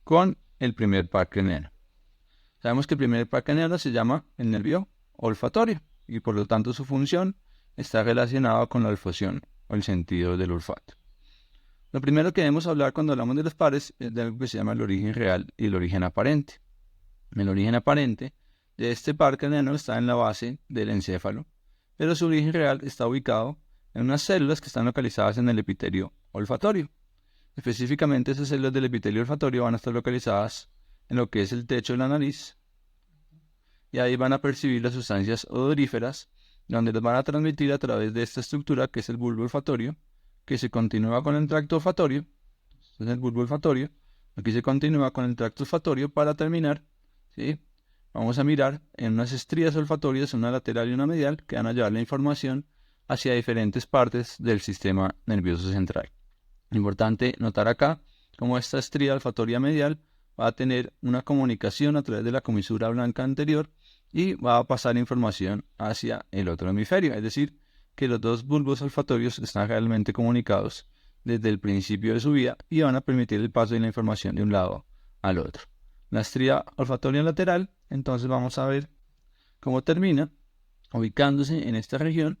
con el primer par craneano. Sabemos que el primer par craneano se llama el nervio olfatorio y por lo tanto su función está relacionada con la olfacción o el sentido del olfato. Lo primero que debemos hablar cuando hablamos de los pares es de algo que se llama el origen real y el origen aparente. El origen aparente de este par craneano está en la base del encéfalo, pero su origen real está ubicado en unas células que están localizadas en el epitelio olfatorio. Específicamente, esas células del epitelio olfatorio van a estar localizadas en lo que es el techo de la nariz, y ahí van a percibir las sustancias odoríferas, donde las van a transmitir a través de esta estructura que es el bulbo olfatorio, que se continúa con el tracto olfatorio. Entonces el bulbo olfatorio, aquí se continúa con el tracto olfatorio para terminar, ¿sí? Vamos a mirar en unas estrías olfatorias, una lateral y una medial, que van a llevar la información hacia diferentes partes del sistema nervioso central. Importante notar acá cómo esta estría olfatoria medial va a tener una comunicación a través de la comisura blanca anterior y va a pasar información hacia el otro hemisferio, es decir, que los dos bulbos olfatorios están realmente comunicados desde el principio de su vida y van a permitir el paso de la información de un lado al otro. La estría olfatoria lateral, entonces vamos a ver cómo termina ubicándose en esta región,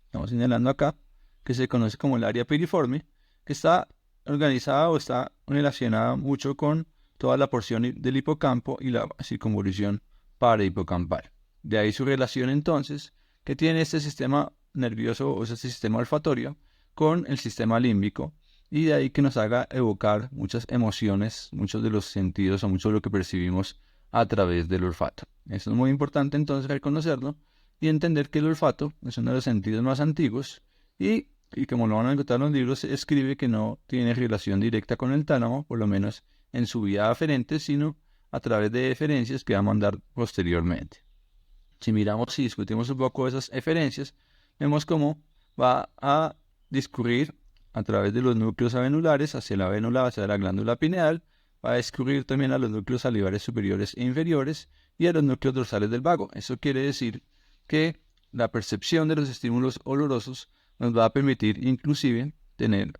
estamos señalando acá, que se conoce como el área piriforme, que está organizada o está relacionada mucho con toda la porción del hipocampo y la circunvolución parahipocampal. De ahí su relación entonces que tiene este sistema nervioso o este sistema olfatorio con el sistema límbico, y de ahí que nos haga evocar muchas emociones, muchos de los sentidos o mucho de lo que percibimos a través del olfato. Eso es muy importante entonces reconocerlo y entender que el olfato es uno de los sentidos más antiguos y como lo van a encontrar en los libros, se escribe que no tiene relación directa con el tálamo, por lo menos en su vía aferente, sino a través de eferencias que va a mandar posteriormente. Si miramos y discutimos un poco esas eferencias, vemos cómo va a discurrir a través de los núcleos avenulares hacia la vénula, hacia la glándula pineal, va a discurrir también a los núcleos salivares superiores e inferiores y a los núcleos dorsales del vago. Eso quiere decir que la percepción de los estímulos olorosos nos va a permitir inclusive tener,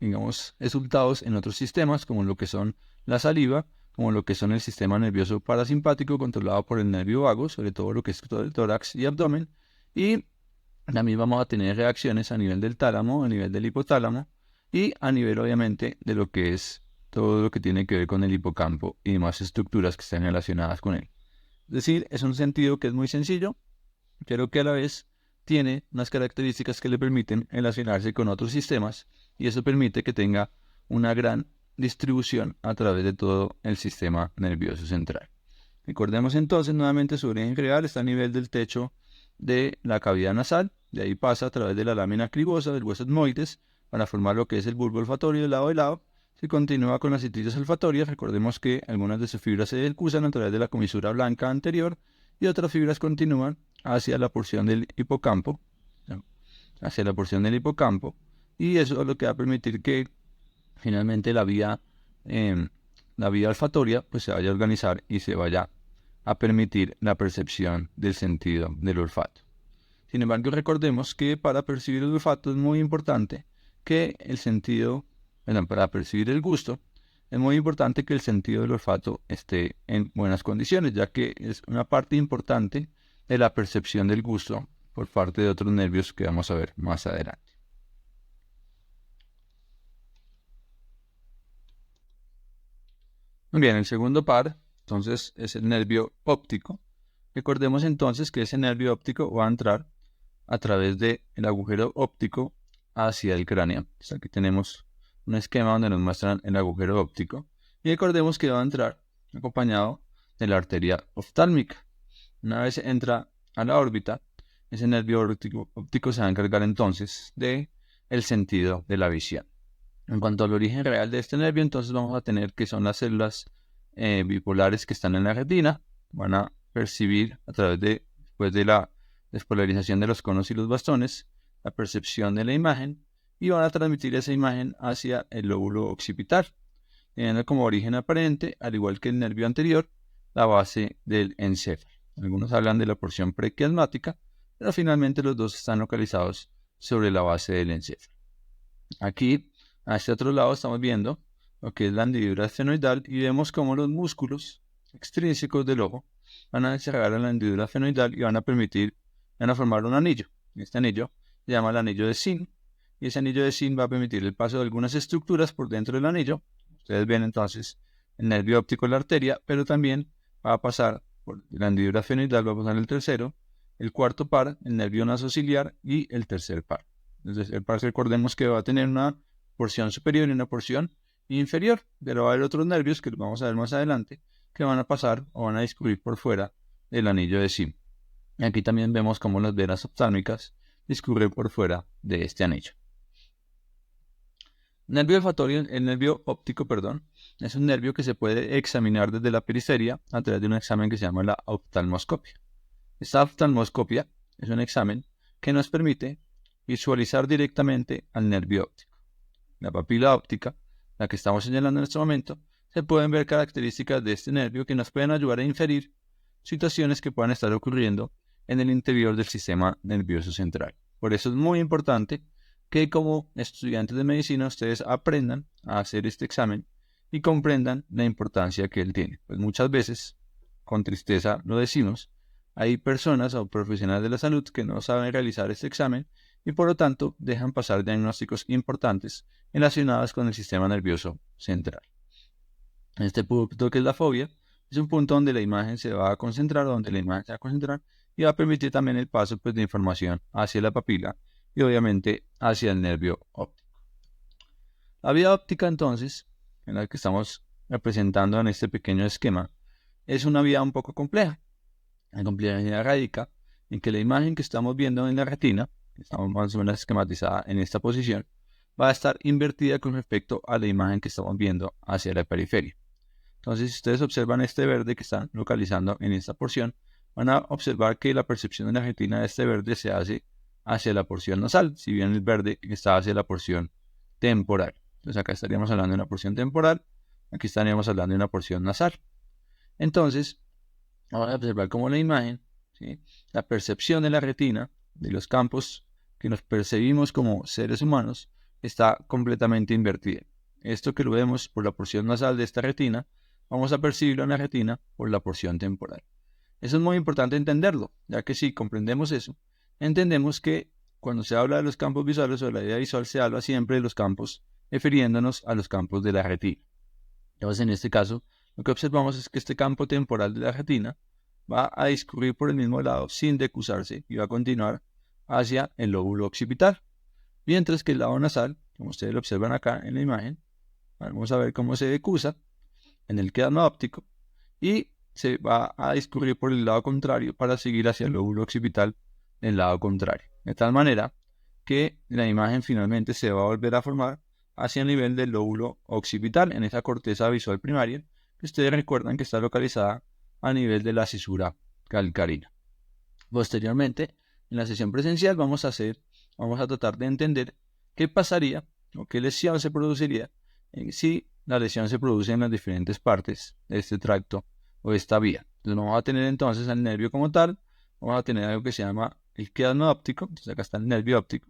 digamos, resultados en otros sistemas como lo que son la saliva, como lo que son el sistema nervioso parasimpático controlado por el nervio vago, sobre todo lo que es todo el tórax y abdomen, y también vamos a tener reacciones a nivel del tálamo, a nivel del hipotálamo y a nivel obviamente de lo que es todo lo que tiene que ver con el hipocampo y demás estructuras que están relacionadas con él. Es decir, es un sentido que es muy sencillo, pero que a la vez tiene unas características que le permiten relacionarse con otros sistemas y eso permite que tenga una gran distribución a través de todo el sistema nervioso central. Recordemos entonces nuevamente su origen real está a nivel del techo de la cavidad nasal, de ahí pasa a través de la lámina cribosa del hueso etmoides para formar lo que es el bulbo olfatorio de lado a lado. Se continúa con las citritas olfatorias, recordemos que algunas de sus fibras se decusan a través de la comisura blanca anterior y otras fibras continúan hacia la porción del hipocampo, y eso es lo que va a permitir que finalmente la vía olfatoria pues se vaya a organizar y se vaya a permitir la percepción del sentido del olfato. Sin embargo, recordemos que para percibir el olfato es muy importante que el sentido, para percibir el gusto, es muy importante que el sentido del olfato esté en buenas condiciones, ya que es una parte importante de la percepción del gusto por parte de otros nervios que vamos a ver más adelante. Muy bien, el segundo par, entonces, es el nervio óptico. Recordemos entonces que ese nervio óptico va a entrar a través del agujero óptico hacia el cráneo. Entonces, aquí tenemos un esquema donde nos muestran el agujero óptico. Y recordemos que va a entrar acompañado de la arteria oftálmica. Una vez entra a la órbita, ese nervio óptico se va a encargar entonces de el sentido de la visión. En cuanto al origen real de este nervio, entonces vamos a tener que son las células bipolares que están en la retina. Van a percibir a través de, después de la despolarización de los conos y los bastones, la percepción de la imagen y van a transmitir esa imagen hacia el lóbulo occipital, teniendo como origen aparente, al igual que el nervio anterior, la base del encéfalo. Algunos hablan de la porción prequiasmática, pero finalmente los dos están localizados sobre la base del encéfalo. Aquí, a este otro lado, estamos viendo lo que es la hendidura esfenoidal, y vemos cómo los músculos extrínsecos del ojo van a descargar a la hendidura esfenoidal y van a formar un anillo. Este anillo se llama el anillo de Zinc, y ese anillo de Zinc va a permitir el paso de algunas estructuras por dentro del anillo. Ustedes ven entonces el nervio óptico, la arteria, pero también va a pasar por la hendidura esfenoidal, va a pasar el tercero, el cuarto par, el nervio nasociliar y el tercer par. Entonces, el par, recordemos que va a tener una porción superior y una porción inferior, pero va a haber otros nervios que los vamos a ver más adelante que van a pasar o van a discurrir por fuera del anillo de Zinc. Aquí también vemos cómo las venas oftálmicas discurren por fuera de este anillo. Nervio olfatorio, el nervio óptico, perdón, es un nervio que se puede examinar desde la periferia a través de un examen que se llama la oftalmoscopia. Esta oftalmoscopia es un examen que nos permite visualizar directamente al nervio óptico. La papila óptica, la que estamos señalando en este momento, se pueden ver características de este nervio que nos pueden ayudar a inferir situaciones que puedan estar ocurriendo en el interior del sistema nervioso central. Por eso es muy importante que como estudiantes de medicina ustedes aprendan a hacer este examen y comprendan la importancia que él tiene. Pues muchas veces, con tristeza lo decimos, hay personas o profesionales de la salud que no saben realizar este examen y por lo tanto dejan pasar diagnósticos importantes relacionados con el sistema nervioso central. Este punto, que es la fobia, es un punto donde la imagen se va a concentrar, y va a permitir también el paso de información hacia la papila y obviamente hacia el nervio óptico. La vía óptica, entonces, en la que estamos representando en este pequeño esquema, es una vía un poco compleja. La complejidad radica en que la imagen que estamos viendo en la retina, que estamos más o menos esquematizada en esta posición, va a estar invertida con respecto a la imagen que estamos viendo hacia la periferia. Entonces, si ustedes observan este verde que están localizando en esta porción, van a observar que la percepción de la retina de este verde se hace hacia la porción nasal, si bien el verde está hacia la porción temporal. Entonces, acá estaríamos hablando de una porción temporal, aquí estaríamos hablando de una porción nasal. Entonces, vamos a observar cómo la imagen, ¿sí?, la percepción de la retina, de los campos que nos percibimos como seres humanos, está completamente invertida. Esto que lo vemos por la porción nasal de esta retina, vamos a percibirlo en la retina por la porción temporal. Eso es muy importante entenderlo, ya que si comprendemos eso, entendemos que cuando se habla de los campos visuales o de la idea visual, se habla siempre de los campos refiriéndonos a los campos de la retina. Entonces, en este caso, lo que observamos es que este campo temporal de la retina va a discurrir por el mismo lado sin decusarse y va a continuar hacia el lóbulo occipital. Mientras que el lado nasal, como ustedes lo observan acá en la imagen, vamos a ver cómo se decusa en el quiasma óptico y se va a discurrir por el lado contrario para seguir hacia el lóbulo occipital del lado contrario. De tal manera que la imagen finalmente se va a volver a formar hacia el nivel del lóbulo occipital, en esa corteza visual primaria, que ustedes recuerdan que está localizada a nivel de la cisura calcarina. Posteriormente, en la sesión presencial vamos a tratar de entender qué pasaría o qué lesión se produciría si la lesión se produce en las diferentes partes de este tracto o esta vía. Entonces vamos a tener entonces al nervio como tal, vamos a tener algo que se llama el quiasma óptico. Entonces acá está el nervio óptico,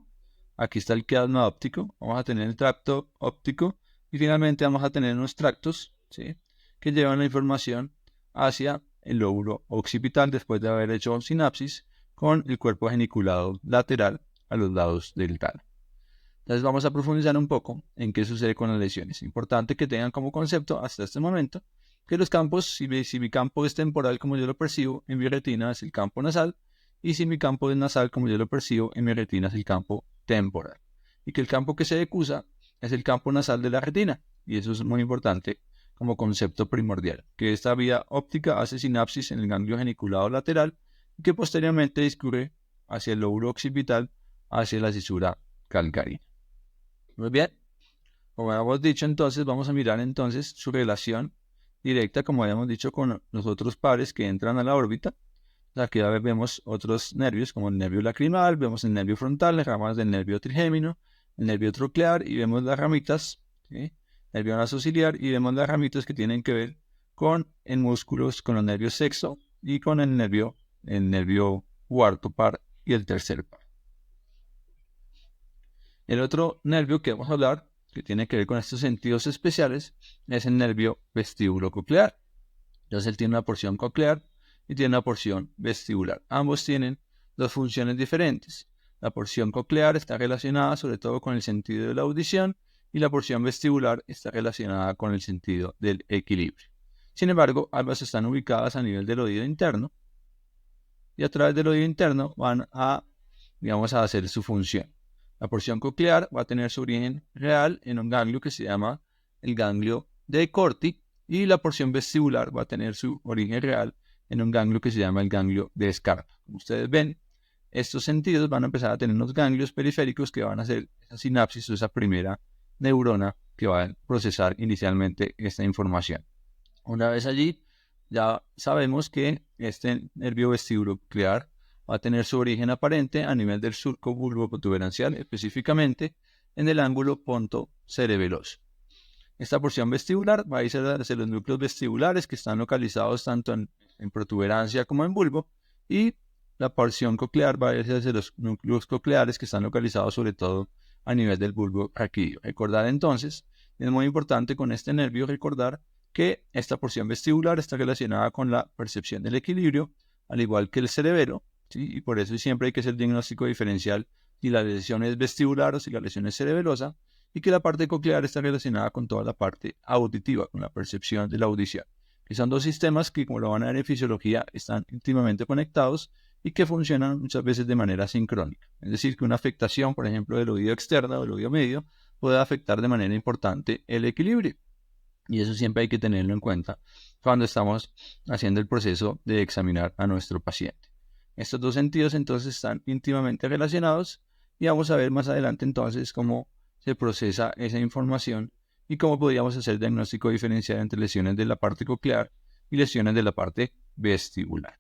aquí está el quiasma óptico, vamos a tener el tracto óptico y finalmente vamos a tener unos tractos, ¿sí?, que llevan la información hacia el lóbulo occipital después de haber hecho sinapsis con el cuerpo geniculado lateral a los lados del tálamo. Entonces vamos a profundizar un poco en qué sucede con las lesiones. Es importante que tengan como concepto hasta este momento que los campos, si mi campo es temporal como yo lo percibo, en mi retina es el campo nasal, y si mi campo es nasal como yo lo percibo, en mi retina es el campo temporal. Y que el campo que se decusa es el campo nasal de la retina, y eso es muy importante como concepto primordial, que esta vía óptica hace sinapsis en el ganglio geniculado lateral y que posteriormente discurre hacia el lóbulo occipital, hacia la cisura calcarina. Muy bien, como habíamos dicho, entonces vamos a mirar entonces su relación directa, como habíamos dicho, con los otros pares que entran a la órbita. Aquí vemos otros nervios como el nervio lacrimal, vemos el nervio frontal, las ramas del nervio trigémino, el nervio troclear y vemos las ramitas, ¿sí?, nervio nasociliar, y vemos las ramitas que tienen que ver con el músculos, con los nervios sexto y con el nervio cuarto par y el tercer par. El otro nervio que vamos a hablar que tiene que ver con estos sentidos especiales es el nervio vestíbulo-coclear. Entonces él tiene una porción coclear y tiene una porción vestibular. Ambos tienen dos funciones diferentes. La porción coclear está relacionada sobre todo con el sentido de la audición y la porción vestibular está relacionada con el sentido del equilibrio. Sin embargo, ambas están ubicadas a nivel del oído interno y a través del oído interno van a, a hacer su función. La porción coclear va a tener su origen real en un ganglio que se llama el ganglio de Corti y la porción vestibular va a tener su origen real en un ganglio que se llama el ganglio de Scarpa. Como ustedes ven, estos sentidos van a empezar a tener unos ganglios periféricos que van a hacer esa sinapsis o esa primera neurona que va a procesar inicialmente esta información. Una vez allí, ya sabemos que este nervio vestíbulo-coclear va a tener su origen aparente a nivel del surco bulboprotuberancial, específicamente en el ángulo pontocerebeloso. Esta porción vestibular va a irse hacia los núcleos vestibulares que están localizados tanto en protuberancia como en bulbo, y la porción coclear va a irse hacia los núcleos cocleares que están localizados sobre todo a nivel del bulbo raquídeo. Recordar entonces, es muy importante con este nervio recordar que esta porción vestibular está relacionada con la percepción del equilibrio, al igual que el cerebelo, ¿sí? Y por eso siempre hay que hacer diagnóstico diferencial si la lesión es vestibular o si la lesión es cerebelosa, y que la parte coclear está relacionada con toda la parte auditiva, con la percepción de la audición, que son dos sistemas que, como lo van a ver en fisiología, están íntimamente conectados y que funcionan muchas veces de manera sincrónica. Es decir, que una afectación, por ejemplo, del oído externo o del oído medio, puede afectar de manera importante el equilibrio. Y eso siempre hay que tenerlo en cuenta cuando estamos haciendo el proceso de examinar a nuestro paciente. Estos dos sentidos entonces están íntimamente relacionados y vamos a ver más adelante entonces cómo se procesa esa información y cómo podríamos hacer diagnóstico diferencial entre lesiones de la parte coclear y lesiones de la parte vestibular.